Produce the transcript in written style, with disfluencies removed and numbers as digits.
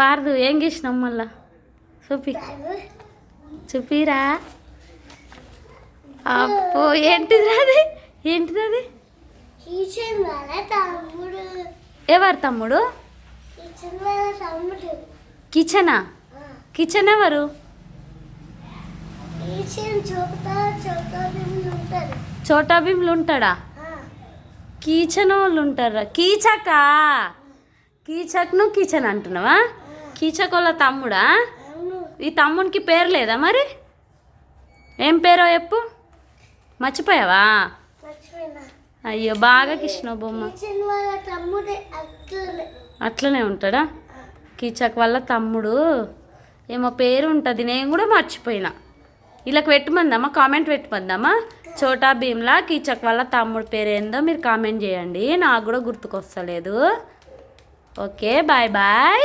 పారదు ఏం గీసినాం మళ్ళా చూపి చూపిరా. అప్పో ఏంటిది అది? ఏంటిది అది? ఎవరు తమ్ముడు? కిచెనా? కిచెన్ ఎవరు? చోటా భీమ్లు ఉంటాడా? కీచన్ వాళ్ళు ఉంటారా? కీచకా? కీచక్ను కిచెన్ అంటున్నావా? కీచక్ వాళ్ళ తమ్ముడా? ఈ తమ్మునికి పేరు లేదా మరి? ఏం పేరో చెప్పు. మర్చిపోయావా? అయ్యో బాగా కృష్ణ బొమ్మ. అట్లనే ఉంటాడా? కీచక్ వాళ్ళ తమ్ముడు ఏమో పేరు ఉంటుంది, నేను కూడా మర్చిపోయినా. వీళ్ళకి పెట్టమందామా? కామెంట్ పెట్టమందామా? చోటా భీమ్లా కీచక్ వాళ్ళ తమ్ముడు పేరు ఏందో మీరు కామెంట్ చేయండి, నాకు కూడా గుర్తుకొస్తలేదు. Okay bye bye.